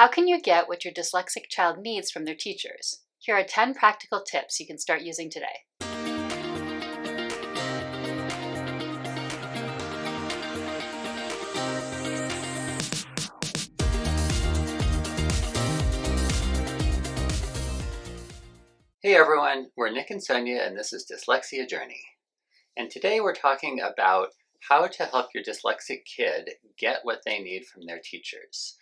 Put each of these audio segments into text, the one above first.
How can you get what your dyslexic child needs from their teachers? Here are 10 practical tips you can start using today. Hey everyone, we're Nick and Sonia and this is Dyslexia Journey. And today we're talking about how to help your dyslexic kid get what they need from their teachers.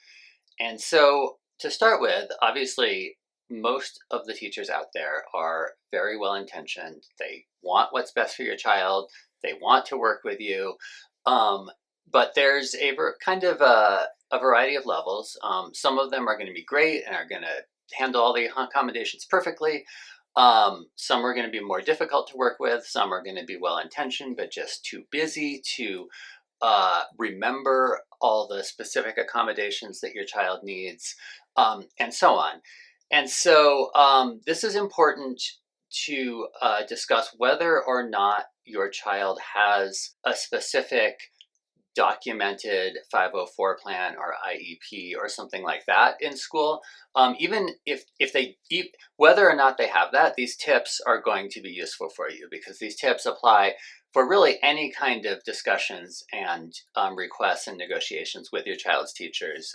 And so to start with, obviously most of the teachers out there are very well intentioned. They want what's best for your child. They want to work with you. But there's a variety of levels. Some of them are going to be great and are going to handle all the accommodations perfectly. Some are going to be more difficult to work with. Some are going to be well-intentioned, but just too busy to remember all the specific accommodations that your child needs, and so on. And so this is important to discuss whether or not your child has a specific documented 504 plan or IEP or something like that in school. Even if whether or not they have that, these tips are going to be useful for you because these tips apply for really any kind of discussions and requests and negotiations with your child's teachers,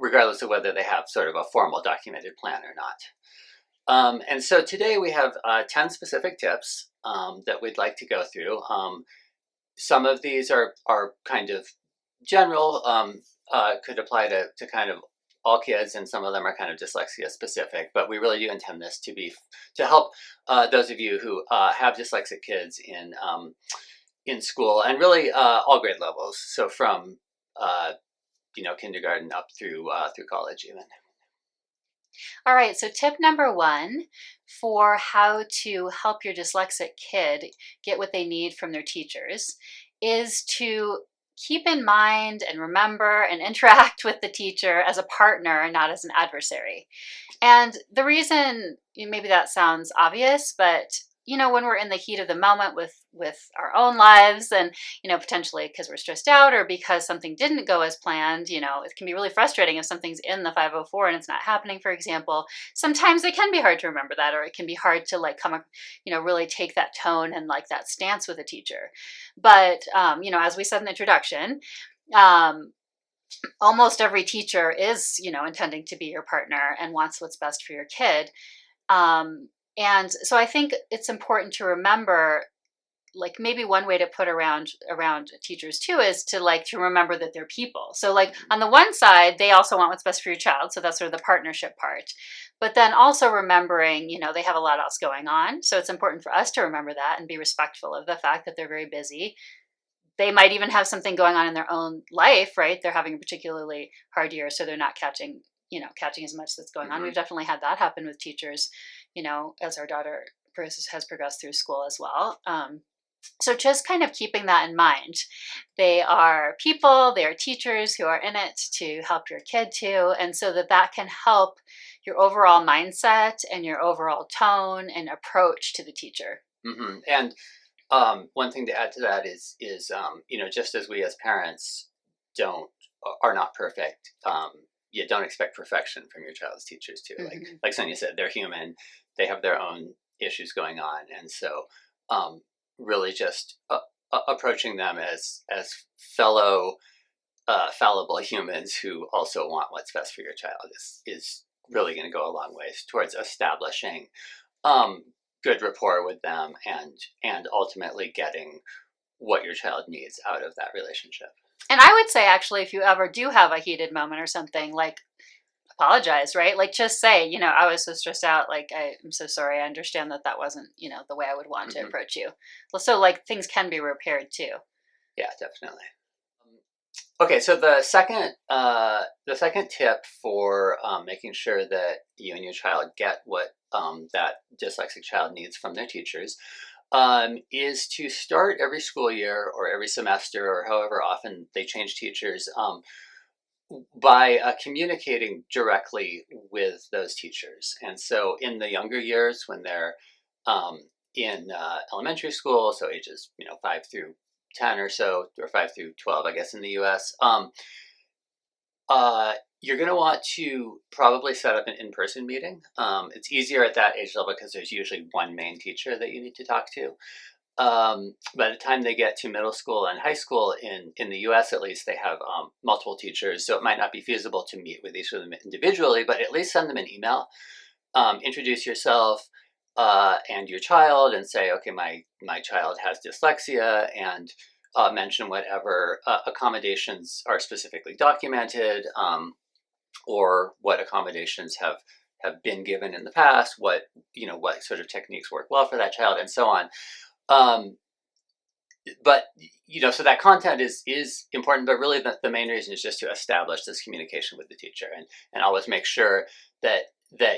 regardless of whether they have sort of a formal documented plan or not. And so today we have 10 specific tips that we'd like to go through. Some of these are kind of general, could apply to kind of all kids, and some of them are kind of dyslexia specific, but we really do intend this to help those of you who have dyslexic kids in school, and really all grade levels, so from kindergarten up through college even. All right, so tip number 1 for how to help your dyslexic kid get what they need from their teachers is to keep in mind and remember and interact with the teacher as a partner, not as an adversary. And the reason, maybe that sounds obvious, but when we're in the heat of the moment with our own lives and, potentially because we're stressed out or because something didn't go as planned, it can be really frustrating if something's in the 504 and it's not happening, for example. Sometimes it can be hard to remember that, or it can be hard to really take that tone and that stance with a teacher. But, as we said in the introduction, almost every teacher is, intending to be your partner and wants what's best for your kid. And so I think it's important to remember, maybe one way to put around teachers too is to remember that they're people. So on the one side, they also want what's best for your child. So that's sort of the partnership part. But then also remembering, they have a lot else going on. So it's important for us to remember that and be respectful of the fact that they're very busy. They might even have something going on in their own life, right? They're having a particularly hard year, so they're not catching as much that's going on. We've definitely had that happen with teachers, as our daughter has progressed through school as well. So just kind of keeping that in mind. They are people, they are teachers who are in it to help your kid too. And so that can help your overall mindset and your overall tone and approach to the teacher. Mm-hmm. And one thing to add to that is just as we as parents are not perfect, you don't expect perfection from your child's teachers too. Mm-hmm. Like Sonia said, they're human. They have their own issues going on, and so really just approaching them as fellow fallible humans who also want what's best for your child is really going to go a long ways towards establishing good rapport with them and ultimately getting what your child needs out of that relationship. And I would say, actually, if you ever do have a heated moment or something, apologize, right? Just say, I was so stressed out. I'm so sorry. I understand that wasn't, the way I would want to approach you. Well, so things can be repaired too. Yeah, definitely. Okay, so the second tip for making sure that you and your child get what that dyslexic child needs from their teachers is to start every school year or every semester or however often they change teachers by communicating directly with those teachers. And so in the younger years when they're in elementary school, so ages 5 through 10 or so, or 5 through 12, I guess, in the US, you're going to want to probably set up an in-person meeting. It's easier at that age level because there's usually one main teacher that you need to talk to. By the time they get to middle school and high school, in the US at least, they have multiple teachers, so it might not be feasible to meet with each of them individually, but at least send them an email. Introduce yourself and your child and say, okay, my child has dyslexia, and mention whatever accommodations are specifically documented, or what accommodations have been given in the past, what sort of techniques work well for that child, and so on. Um, but so that content is important, but really the main reason is just to establish this communication with the teacher, and always make sure that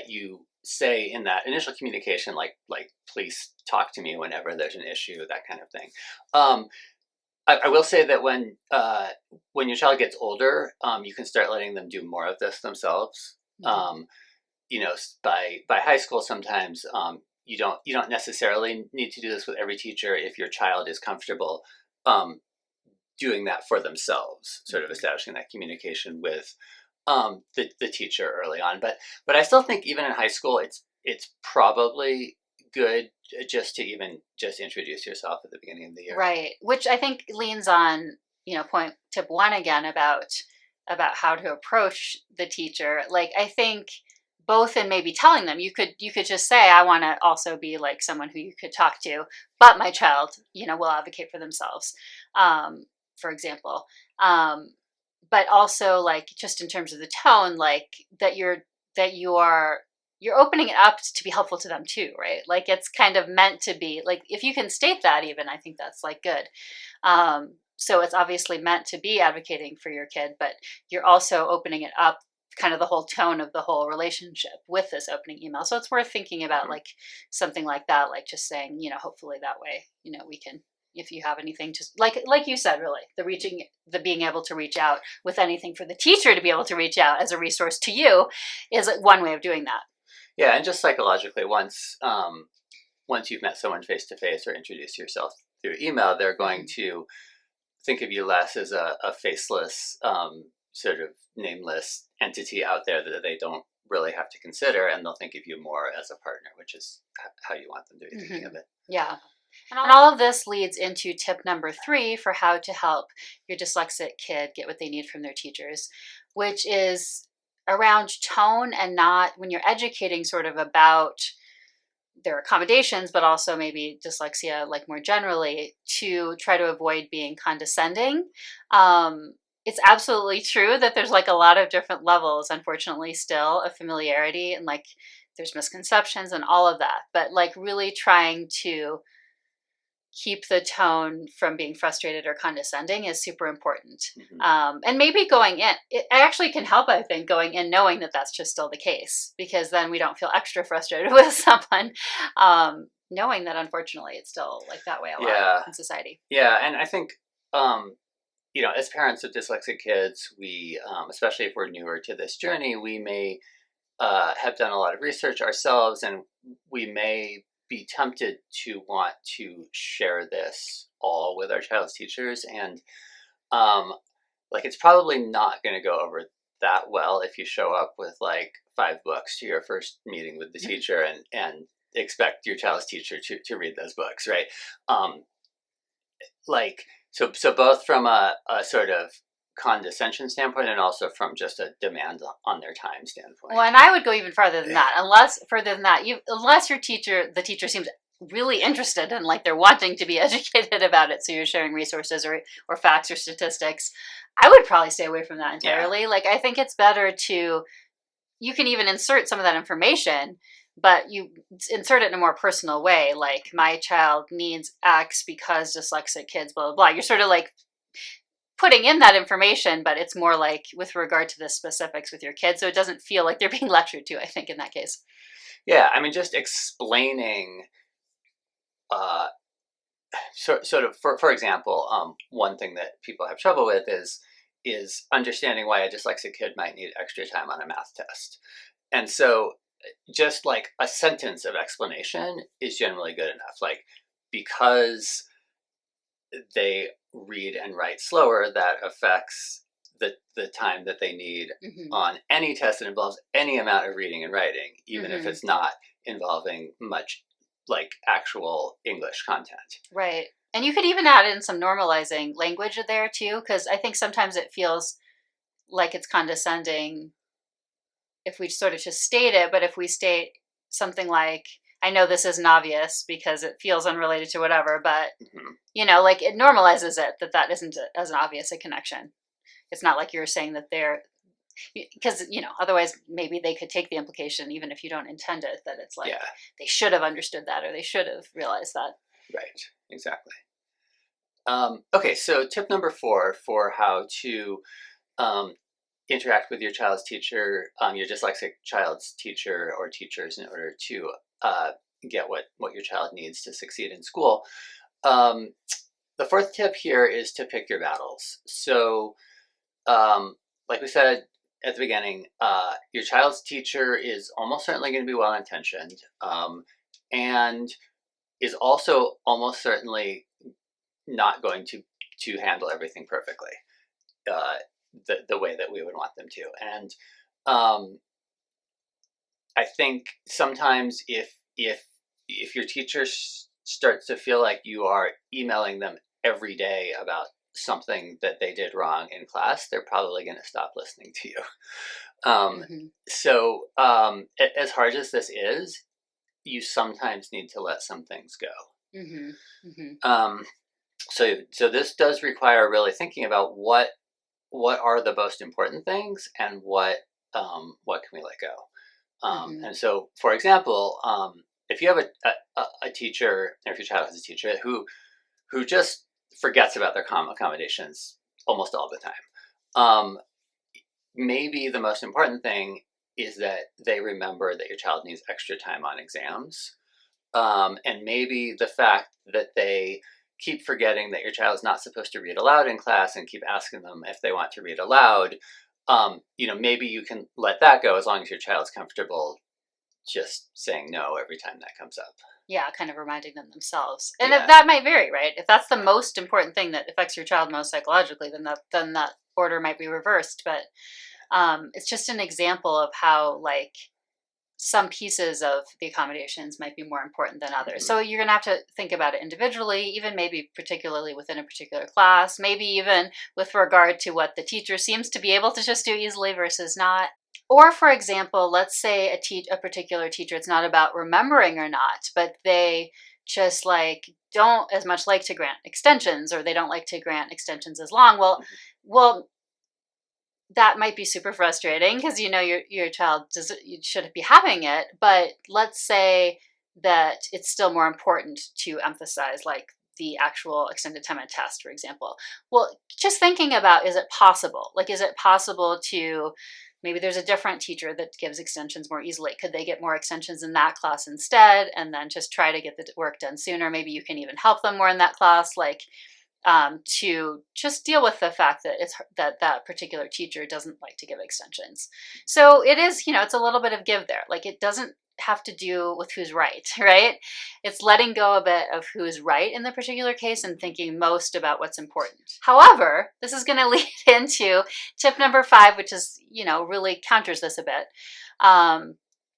you say in that initial communication, like please talk to me whenever there's an issue, that kind of thing. I will say that when your child gets older, you can start letting them do more of this themselves. Mm-hmm. By high school, sometimes you don't necessarily need to do this with every teacher if your child is comfortable doing that for themselves, sort of establishing that communication with the teacher early on. But I still think even in high school, it's probably good just to introduce yourself at the beginning of the year. Right, which I think leans on tip one again about how to approach the teacher. Like, I think both in maybe telling them, you could just say, I want to also be like someone who you could talk to, but my child will advocate for themselves, for example. But also, like, just in terms of the tone, like you're opening it up to be helpful to them too, right? Like, it's kind of meant to be, like, if you can state that, even, I think that's like good. So it's obviously meant to be advocating for your kid, but you're also opening it up, kind of the whole tone of the whole relationship with this opening email. So it's worth thinking about, like, something like that, like just saying, hopefully that way, we can, if you have anything, just like you said, really the being able to reach out with anything for the teacher to be able to reach out as a resource to you is one way of doing that. Yeah, and just psychologically, once you've met someone face to face or introduced yourself through email, they're going to think of you less as a faceless, sort of nameless entity out there that they don't really have to consider, and they'll think of you more as a partner, which is how you want them to be thinking of it. Yeah. And all of this leads into tip number 3 for how to help your dyslexic kid get what they need from their teachers, which is around tone, and not when you're educating sort of about their accommodations, but also maybe dyslexia, like, more generally, to try to avoid being condescending. It's absolutely true that there's, like, a lot of different levels, unfortunately, still of familiarity, and, like, there's misconceptions and all of that, but, like, really trying to keep the tone from being frustrated or condescending is super important. And maybe going in, it actually can help, I think, going in knowing that that's just still the case, because then we don't feel extra frustrated with someone, knowing that unfortunately it's still like that way a lot in society. Yeah, and I think, as parents of dyslexic kids, we, especially if we're newer to this journey, we may have done a lot of research ourselves, and we may be tempted to want to share this all with our child's teachers, and it's probably not going to go over that well if you show up with like 5 books to your first meeting with the teacher and expect your child's teacher to read those books, right? So both from a sort of condescension standpoint, and also from just a demand on their time standpoint. Well, and I would go even farther than that. Unless the teacher seems really interested and like they're wanting to be educated about it, so you're sharing resources or facts or statistics, I would probably stay away from that entirely. Yeah. Like, I think it's better you can even insert some of that information, but you insert it in a more personal way, like, my child needs X because dyslexic kids, blah, blah, blah. You're sort of like putting in that information, but it's more like with regard to the specifics with your kids, so it doesn't feel like they're being lectured to, I think, in that case. Yeah, I mean, just explaining, sort of, for example, one thing that people have trouble with is understanding why a dyslexic kid might need extra time on a math test. And so just like a sentence of explanation is generally good enough. Like, because they read and write slower, that affects the time that they need Mm-hmm. on any test that involves any amount of reading and writing, even if Mm-hmm. it's not involving much like actual English content. Right. And you could even add in some normalizing language there too, because I think sometimes it feels like it's condescending if we sort of just state it, but if we state something like, I know this isn't obvious because it feels unrelated to whatever, but Mm-hmm. like it normalizes it that isn't as an obvious a connection. It's not like you're saying that they're, because otherwise maybe they could take the implication, even if you don't intend it, that it's like Yeah, they should have understood that or they should have realized that. right, exactly. Okay, so tip number 4 for how to um, interact with your child's teacher, your dyslexic child's teacher or teachers, in order to get what your child needs to succeed in school. Um, the fourth tip here is to pick your battles. So, like we said at the beginning, your child's teacher is almost certainly going to be well-intentioned, and is also almost certainly not going to handle everything perfectly, uh, the way that we would want them to. And I think sometimes if your teacher starts to feel like you are emailing them every day about something that they did wrong in class, they're probably going to stop listening to you. Mm-hmm. So as hard as this is, you sometimes need to let some things go. Mm-hmm. Mm-hmm. So this does require really thinking about what are the most important things and what can we let go. Mm-hmm. And so, for example, if you have a teacher, or if your child has a teacher who just forgets about their accommodations almost all the time, maybe the most important thing is that they remember that your child needs extra time on exams. And maybe the fact that they keep forgetting that your child is not supposed to read aloud in class and keep asking them if they want to read aloud, maybe you can let that go as long as your child's comfortable just saying no every time that comes up. Yeah, kind of reminding them themselves. And if Yeah. that might vary, right? If that's the most important thing that affects your child most psychologically, then that order might be reversed. But it's just an example of how like some pieces of the accommodations might be more important than others. Mm-hmm. So you're going to have to think about it individually, even maybe particularly within a particular class, maybe even with regard to what the teacher seems to be able to just do easily versus not. Or for example, let's say a particular teacher, it's not about remembering or not, but they just like don't as much like to grant extensions, or they don't like to grant extensions as long. Well, that might be super frustrating because your child you shouldn't be having it. But let's say that it's still more important to emphasize like the actual extended time on test, for example. Well, just thinking about, is it possible? Like, is it possible to maybe there's a different teacher that gives extensions more easily? Could they get more extensions in that class instead, and then just try to get the work done sooner? Maybe you can even help them more in that class, like to just deal with the fact that that particular teacher doesn't like to give extensions. So it is, it's a little bit of give there. Like, it doesn't have to do with who's right, right? It's letting go a bit of who's right in the particular case and thinking most about what's important. However, this is going to lead into tip number 5, which is, really counters this a bit.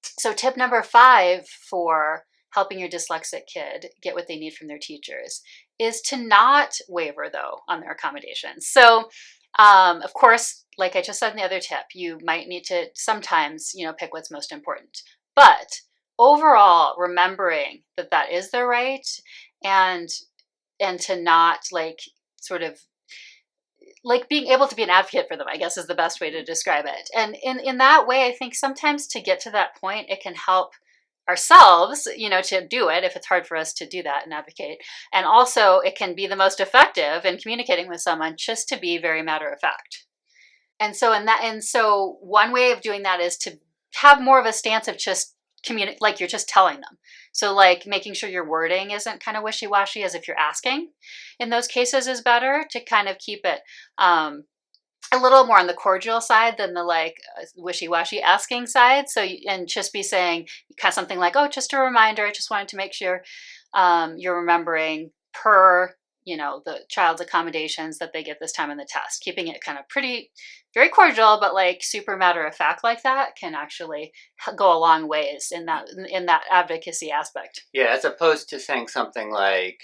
So tip number 5 for helping your dyslexic kid get what they need from their teachers is to not waver, though, on their accommodations. So, of course, like I just said in the other tip, you might need to sometimes, pick what's most important. But overall, remembering that that is their right, and to not like sort of like being able to be an advocate for them, I guess, is the best way to describe it. And in that way, I think sometimes to get to that point, it can help ourselves, to do it if it's hard for us to do that and advocate. And also it can be the most effective in communicating with someone just to be very matter of fact. And so one way of doing that is to have more of a stance of just like you're just telling them. So like making sure your wording isn't kind of wishy-washy, as if you're asking. In those cases is better to kind of keep it a little more on the cordial side than the like wishy-washy asking side. So and just be saying kind of something like, oh, just a reminder, I just wanted to make sure you're remembering per the child's accommodations that they get this time on the test. Keeping it kind of pretty, very cordial, but like super matter of fact like that can actually go a long ways in that advocacy aspect. Yeah, as opposed to saying something like,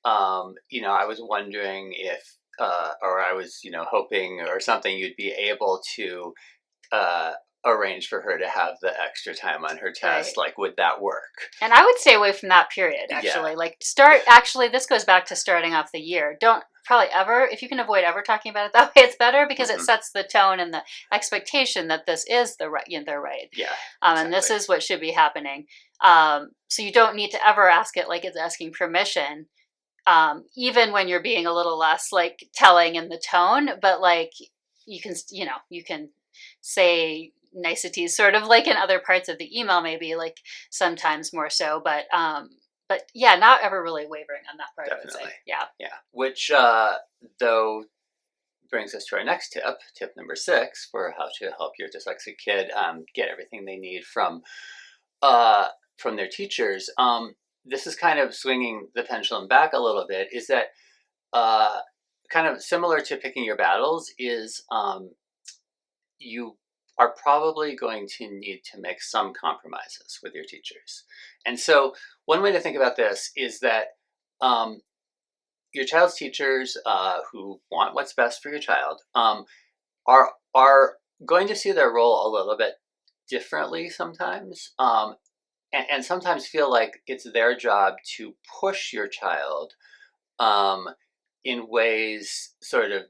I was wondering if, or I was, hoping or something you'd be able to uh, arrange for her to have the extra time on her Right. test. Like, would that work? And I would stay away from that period, Yeah. actually. Actually, this goes back to starting off the year. Don't probably ever, if you can avoid ever talking about it that way, it's better because it Hmm. sets the tone and the expectation that this is the right, their right. Yeah, And this exactly. is what should be happening. So you don't need to ever ask it like it's asking permission, even when you're being a little less like telling in the tone, but like you can say niceties sort of like in other parts of the email, maybe like sometimes more so, but yeah, not ever really wavering on that part, I would say. Definitely. Yeah. Yeah. Which, though, brings us to our next tip, tip number 6 for how to help your dyslexic kid get everything they need uh, from their teachers. This is kind of swinging the pendulum back a little bit. Is that uh, kind of similar to picking your battles? Is you are probably going to need to make some compromises with your teachers. And so, one way to think about this is that um, your child's teachers who want what's best for your child are going to see their role a little bit differently sometimes, and sometimes feel like it's their job to push your child um, in ways sort of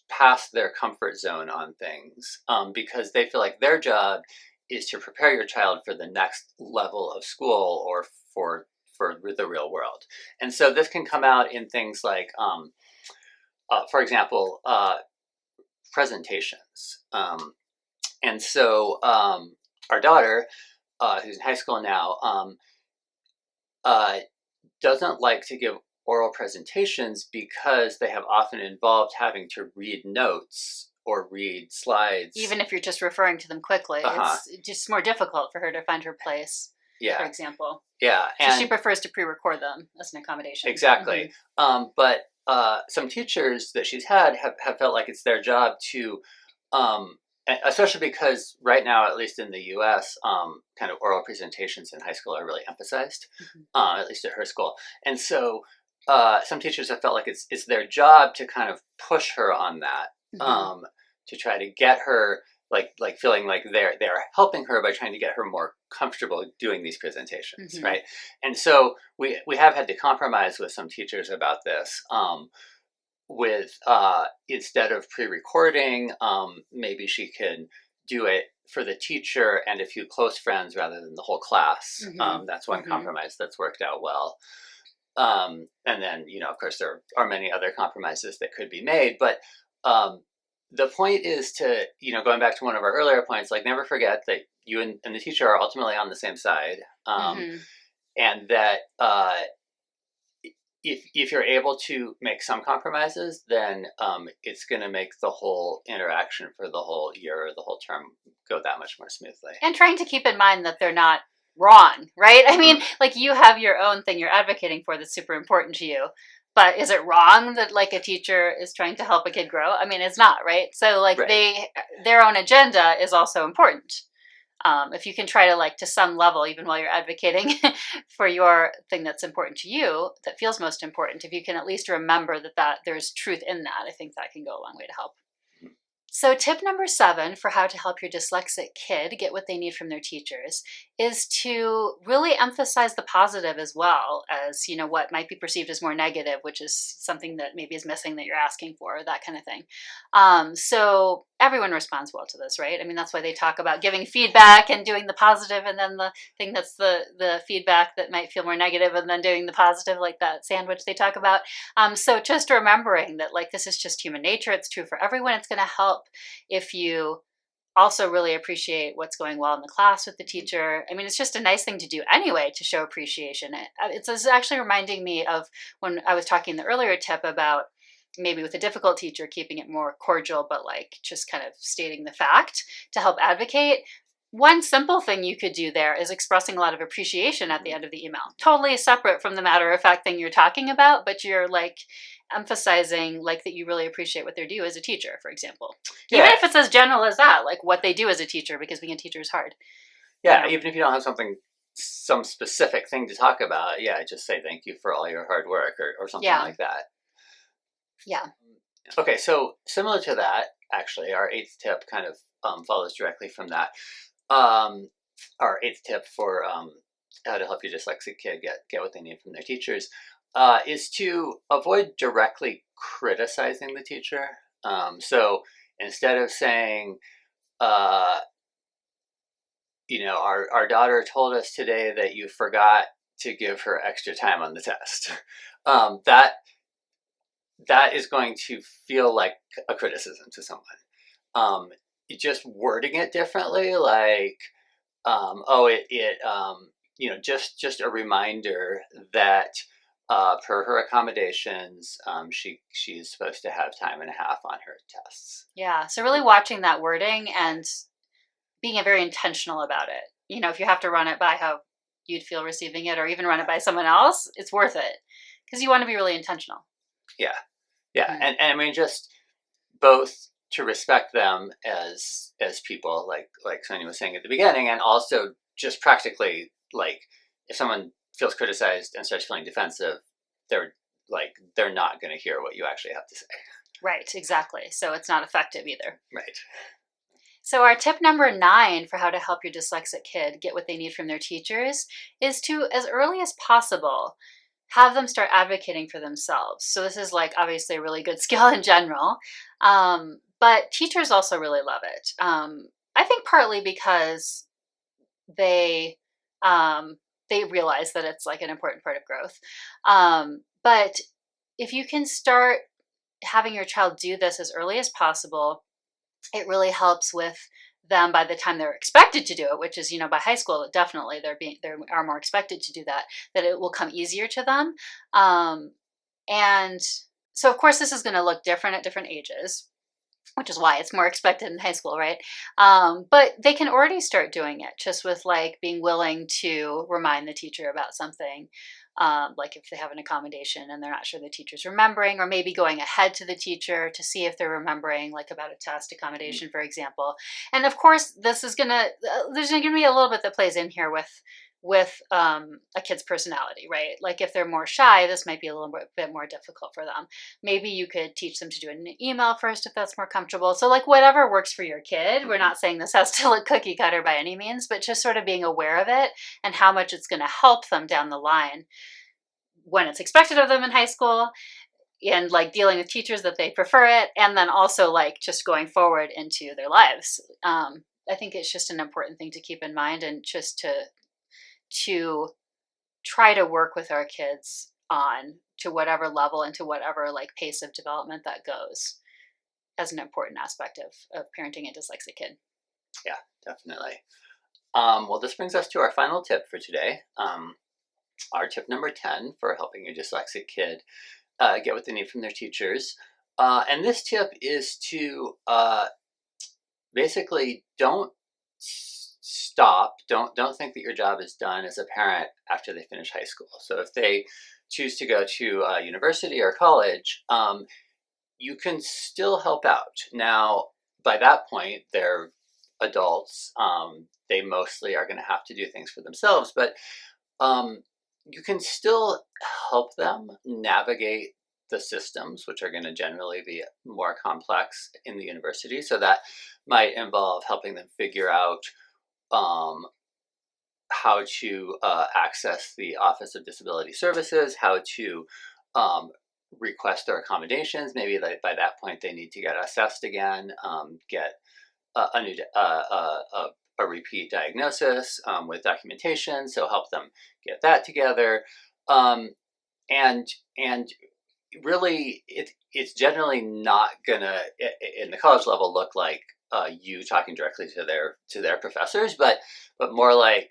past their comfort zone on things, because they feel like their job is to prepare your child for the next level of school or for for the real world. And so this can come out in things like, for example, presentations. And so our daughter, who's in high school now, uh, doesn't like to give oral presentations because they have often involved having to read notes or read slides. Even if you're just referring to them quickly, Uh-huh. it's just more difficult for her to find her place, for Yeah. example. Yeah. So she And prefers to pre-record them as an accommodation. exactly. But some teachers that she's had have felt like it's their job to, especially because right now, at least in the US, kind of oral presentations in high school are really emphasized, Hmm. at least at her school. And so some teachers have felt like it's their job to kind of push her on that, Hmm. to try to get her like feeling like they're helping her by trying to get her more comfortable doing these presentations, Hmm. right? And so we have had to compromise with some teachers about this, with instead of pre-recording, maybe she can do it for the teacher and a few close friends rather than the whole class. Hmm. That's one Hmm. compromise that's worked out well. And then, of course, there are many other compromises that could be made, but um, the point is to, going back to one of our earlier points, like never forget that you and the teacher are ultimately on the same side, Hmm. and that if you're able to make some compromises, then it's going to make the whole interaction for the whole year or the whole term go that much more smoothly. And trying to keep in mind that they're not wrong, right? I Hmm. mean, like you have your own thing you're advocating for that's super important to you. But is it wrong that like a teacher is trying to help a kid grow? I mean, it's not, right? So like Right. their own agenda is also important. If you can try to like to some level, even while you're advocating for your thing that's important to you, that feels most important, if you can at least remember that there's truth in that, I think that can go a long way to help. So, tip number 7 for how to help your dyslexic kid get what they need from their teachers is to really emphasize the positive as well as, what might be perceived as more negative, which is something that maybe is missing that you're asking for, that kind of thing. So, everyone responds well to this, right? I mean, that's why they talk about giving feedback and doing the positive, and then the thing that's the feedback that might feel more negative, and then doing the positive, like that sandwich they talk about. So, just remembering that, like, this is just human nature, it's true for everyone, it's going to help if you also really appreciate what's going well in the class with the teacher. I mean, it's just a nice thing to do anyway to show appreciation. It's actually reminding me of when I was talking in the earlier tip about maybe with a difficult teacher, keeping it more cordial, but like just kind of stating the fact to help advocate. one simple thing you could do there is expressing a lot of appreciation at the end of the email. Totally separate from the matter of fact thing you're talking about, but you're like emphasizing like that you really appreciate what they do as a teacher, for example. Even Yeah, if it's as general as that, like what they do as a teacher, because being a teacher is hard, you yeah. know? Even if you don't have some specific thing to talk about, yeah, just say thank you for all your hard work or something Yeah. like that. Yeah. Okay, so similar to that, actually, our eighth tip kind of follows directly from that. Um, our eighth tip for how to help your dyslexic kid get what they need from their teachers is to avoid directly criticizing the teacher. So instead of saying, uh, our daughter told us today that you forgot to give her extra time on the test. That is going to feel like a criticism to someone. Um, just wording it differently, like, oh, just a reminder that per her accommodations, she's supposed to have time and a half on her tests. Yeah. So really watching that wording and being very intentional about it. If you have to run it by how you'd feel receiving it or even run it by someone else, it's worth it because you want to be really intentional. Yeah, yeah, Mm. and I mean just both to respect them as people, like Sonia was saying at the beginning, and also just practically, like, if someone feels criticized and starts feeling defensive, they're not going to hear what you actually have to say. Right, exactly. So it's not effective either. Right. So, our tip number 9 for how to help your dyslexic kid get what they need from their teachers is to, as early as possible, have them start advocating for themselves. So, this is like obviously a really good skill in general, but teachers also really love it. I think partly because they they realize that it's like an important part of growth. But if you can start having your child do this as early as possible, it really helps with them by the time they're expected to do it, which is, by high school, definitely they are more expected to do that it will come easier to them. Um, and so of course this is going to look different at different ages, which is why it's more expected in high school, right? But they can already start doing it just with like being willing to remind the teacher about something. Like if they have an accommodation and they're not sure the teacher's remembering, or maybe going ahead to the teacher to see if they're remembering, like about a test accommodation, for example. And of course, there's gonna be a little bit that plays in here with a kid's personality, right? Like if they're more shy, this might be a little bit more difficult for them. Maybe you could teach them to do an email first if that's more comfortable. So like whatever works for your kid. We're not saying this has to look cookie cutter by any means, but just sort of being aware of it and how much it's going to help them down the line when it's expected of them in high school, and like dealing with teachers that they prefer it, and then also like just going forward into their lives. I think it's just an important thing to keep in mind, and just to try to work with our kids on to whatever level and to whatever like pace of development that goes, as an important aspect of parenting a dyslexic kid. Yeah, definitely. Well, this brings us to our final tip for today. Our tip number 10 for helping your dyslexic kid get what they need from their teachers. And this tip is to basically don't stop. Don't think that your job is done as a parent after they finish high school. So if they choose to go to university or college, you can still help out. Now, by that point, they're adults. They mostly are going to have to do things for themselves, but um, you can still help them navigate the systems, which are going to generally be more complex in the university. So that might involve helping them figure out um, how to access the Office of Disability Services, how to um, request their accommodations. Maybe by that point they need to get assessed again, get a new a repeat diagnosis with documentation. So help them get that together, and really it's generally not gonna in the college level look like you talking directly to their professors, but more like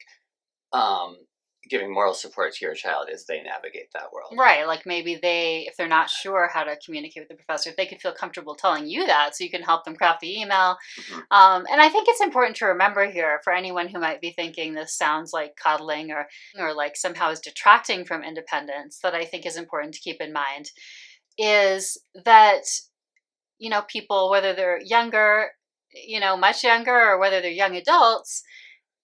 um, giving moral support to your child as they navigate that world. Right, like maybe if they're not sure how to communicate with the professor, if they could feel comfortable telling you that, so you can help them craft the email. Hmm. And I think it's important to remember here for anyone who might be thinking this sounds like coddling or like somehow is detracting from independence, that I think is important to keep in mind is that people, whether they're younger, much younger, or whether they're young adults,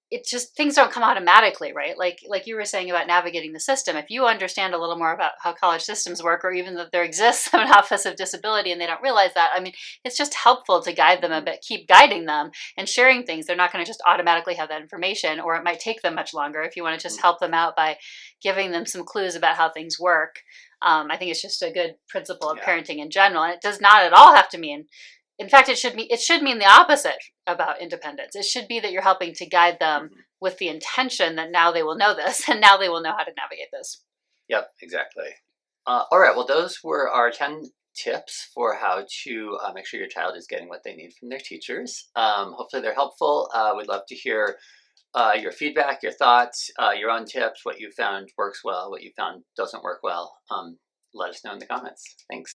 it just things don't come automatically, right? Like you were saying about navigating the system. If you understand a little more about how college systems work, or even that there exists an office of disability and they don't realize that, I mean, it's just helpful to guide them a Hmm. bit, keep guiding them and sharing things. They're not going to just automatically have that information, or it might take them much longer. If you want to just help them out by giving them some clues about how things work, I think it's just a good principle of Yeah. parenting in general. And it does not at all have to mean, in fact, it should mean the opposite about independence. It should be that you're helping to guide them Hmm. with the intention that now they will know this and now they will know how to navigate this. Yep, exactly. All right, well, those were our 10 tips for how to make sure your child is getting what they need from their teachers. Hopefully, they're helpful. We'd love to hear your feedback, your thoughts, your own tips, what you found works well, what you found doesn't work well. Let us know in the comments. Thanks.